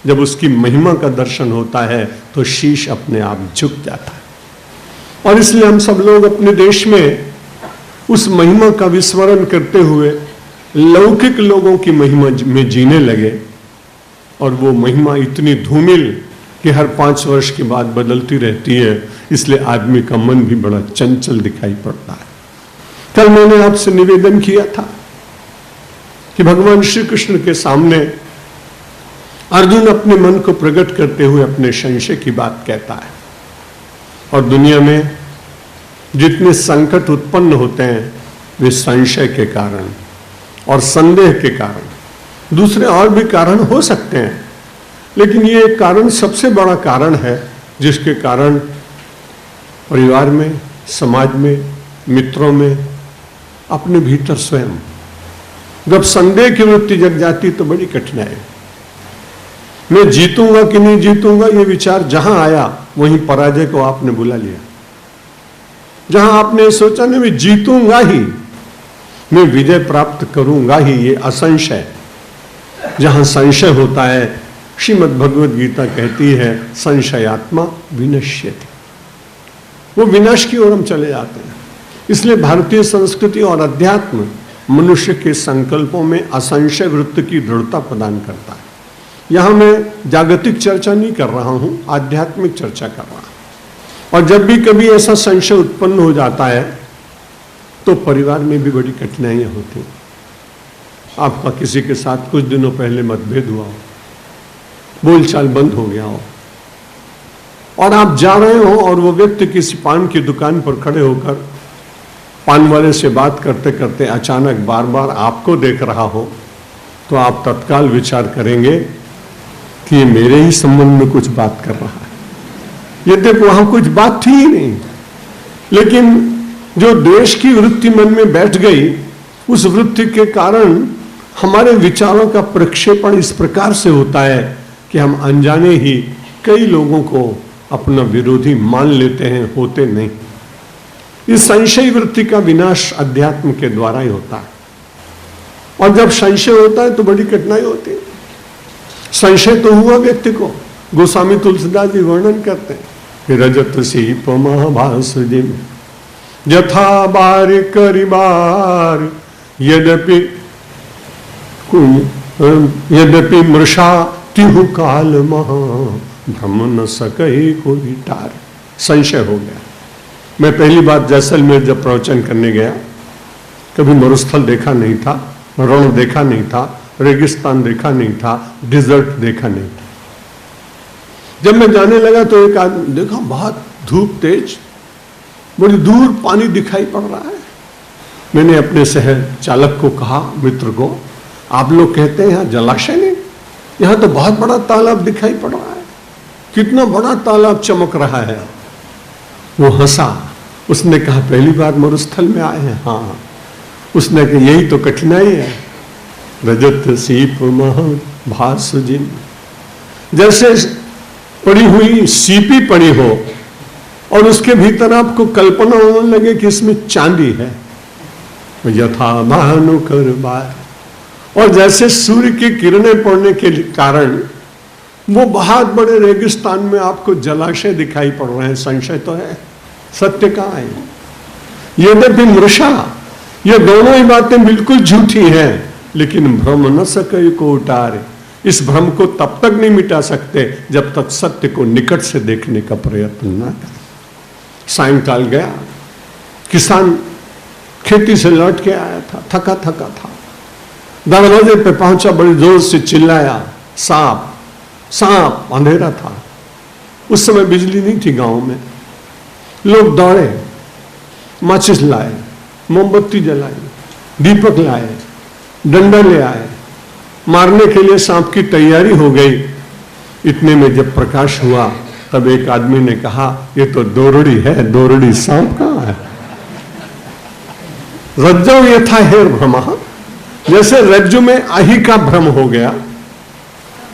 जब उसकी महिमा का दर्शन होता है तो शीश अपने आप झुक जाता है। और इसलिए हम सब लोग अपने देश में उस महिमा का विस्मरण करते हुए लौकिक लोगों की महिमा में जीने लगे। और वो महिमा इतनी धूमिल कि हर 5 वर्ष के बाद बदलती रहती है, इसलिए आदमी का मन भी बड़ा चंचल दिखाई पड़ता है। कल मैंने आपसे निवेदन किया था कि भगवान श्री कृष्ण के सामने अर्जुन अपने मन को प्रकट करते हुए अपने संशय की बात कहता है। और दुनिया में जितने संकट उत्पन्न होते हैं वे संशय के कारण और संदेह के कारण, दूसरे और भी कारण हो सकते हैं, लेकिन ये एक कारण सबसे बड़ा कारण है जिसके कारण परिवार में, समाज में, मित्रों में, अपने भीतर स्वयं जब संदेह की वृत्ति जग जाती तो बड़ी कठिनाई। मैं जीतूंगा कि नहीं जीतूंगा ये विचार जहां आया वहीं पराजय को आपने बुला लिया। जहां आपने सोचा नहीं मैं जीतूंगा ही, मैं विजय प्राप्त करूंगा ही, ये असंशय। जहां संशय होता है, श्रीमद् भगवद गीता कहती है संशयात्मा विनश्यति, वो विनाश की ओर हम चले जाते हैं। इसलिए भारतीय संस्कृति और अध्यात्म मनुष्य के संकल्पों में असंशय वृत्ति की दृढ़ता प्रदान करता है। यहां मैं जागतिक चर्चा नहीं कर रहा हूं, आध्यात्मिक चर्चा कर रहा हूं। और जब भी कभी ऐसा संशय उत्पन्न हो जाता है तो परिवार में भी बड़ी कठिनाइयां होती हैं। आपका किसी के साथ कुछ दिनों पहले मतभेद हुआ हो, बोलचाल बंद हो गया हो, और आप जा रहे हो और वो व्यक्ति किसी पान की दुकान पर खड़े होकर पान वाले से बात करते करते अचानक बार बार आपको देख रहा हो, तो आप तत्काल विचार करेंगे कि ये मेरे ही संबंध में कुछ बात कर रहा है। यद्यपि वहां कुछ बात थी ही नहीं, लेकिन जो द्वेष की वृत्ति मन में बैठ गई, उस वृत्ति के कारण हमारे विचारों का प्रक्षेपण इस प्रकार से होता है कि हम अनजाने ही कई लोगों को अपना विरोधी मान लेते हैं, होते नहीं। इस संशय वृत्ति का विनाश अध्यात्म के द्वारा ही होता है। और जब संशय होता है तो बड़ी कठिनाई होती है। संशय तो हुआ व्यक्ति को, गोस्वामी तुलसीदास जी वर्णन करते हैं कि रजत सीप महाभास जिम यथा बार करिबार यद्यपि मृषा तिहु काल महा भ्रम न सके कोई टार। संशय हो गया। मैं पहली बार जैसलमेर जब प्रवचन करने गया, कभी मरुस्थल देखा नहीं था, रण देखा नहीं था, रेगिस्तान देखा नहीं था, डिजर्ट देखा नहीं था। जब मैं जाने लगा तो एक आदमी देखा, बहुत धूप तेज, बड़ी दूर पानी दिखाई पड़ रहा है। मैंने अपने शहर चालक को कहा, मित्र को, आप लोग कहते हैं यहाँ जलाशय नहीं, यहाँ तो बहुत बड़ा तालाब दिखाई पड़ रहा है, कितना बड़ा तालाब चमक रहा है। वो हंसा, उसने कहा पहली बार मरुस्थल में आए हैं। हाँ, उसने कहा यही तो कठिनाई है, रजत सीप महाभास जिन, जैसे पड़ी हुई सीपी पड़ी हो और उसके भीतर आपको कल्पना होने लगे कि इसमें चांदी है, यथा भानु कर बार। और जैसे सूर्य की किरणें पड़ने के कारण वो बहुत बड़े रेगिस्तान में आपको जलाशय दिखाई पड़ रहे हैं। संशय तो है, सत्य कहाँ है? यद्यपि मृषा, ये दोनों ही बातें बिल्कुल झूठी हैं, लेकिन भ्रम न सके को उतारे। इस भ्रम को तब तक नहीं मिटा सकते जब तक सत्य को निकट से देखने का प्रयत्न न करें। सायंकाल गया, किसान खेती से लौट के आया था, थका थका था, दरवाजे पे पहुंचा, बड़ी जोर से चिल्लाया, सांप सांप। अंधेरा था, उस समय बिजली नहीं थी गांव में। लोग दौड़े, माचिस लाए, मोमबत्ती जलाई, दीपक लाए, डंडा ले आए, मारने के लिए सांप की तैयारी हो गई। इतने में जब प्रकाश हुआ तब एक आदमी ने कहा, ये तो दोरड़ी है, दोरड़ी सांप कहाँ है? रज्जो यथा हेर भ्रम, जैसे रज्जु में अहि का भ्रम हो गया,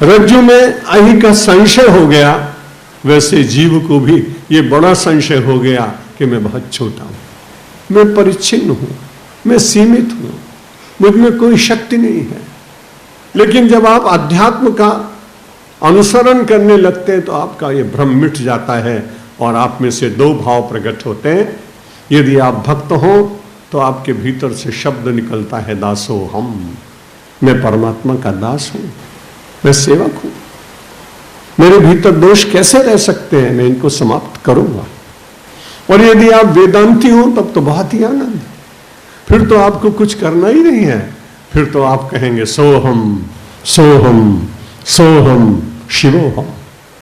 रज्जु में अहि का संशय हो गया, वैसे जीव को भी ये बड़ा संशय हो गया कि मैं बहुत छोटा हूं, मैं परिच्छिन्न हूं, मैं सीमित हूं, मुझ में कोई शक्ति नहीं है। लेकिन जब आप अध्यात्म का अनुसरण करने लगते हैं तो आपका ये भ्रम मिट जाता है और आप में से दो भाव प्रकट होते हैं। यदि आप भक्त हो तो आपके भीतर से शब्द निकलता है, दासो हम, मैं परमात्मा का दास हूं, मैं सेवक हूं, मेरे भीतर दोष कैसे रह सकते हैं, मैं इनको समाप्त करूंगा। और यदि आप वेदांती हो तब तो बहुत ही आनंद, फिर तो आपको कुछ करना ही नहीं है, फिर तो आप कहेंगे सोहम सोहम सोहम शिवोहम।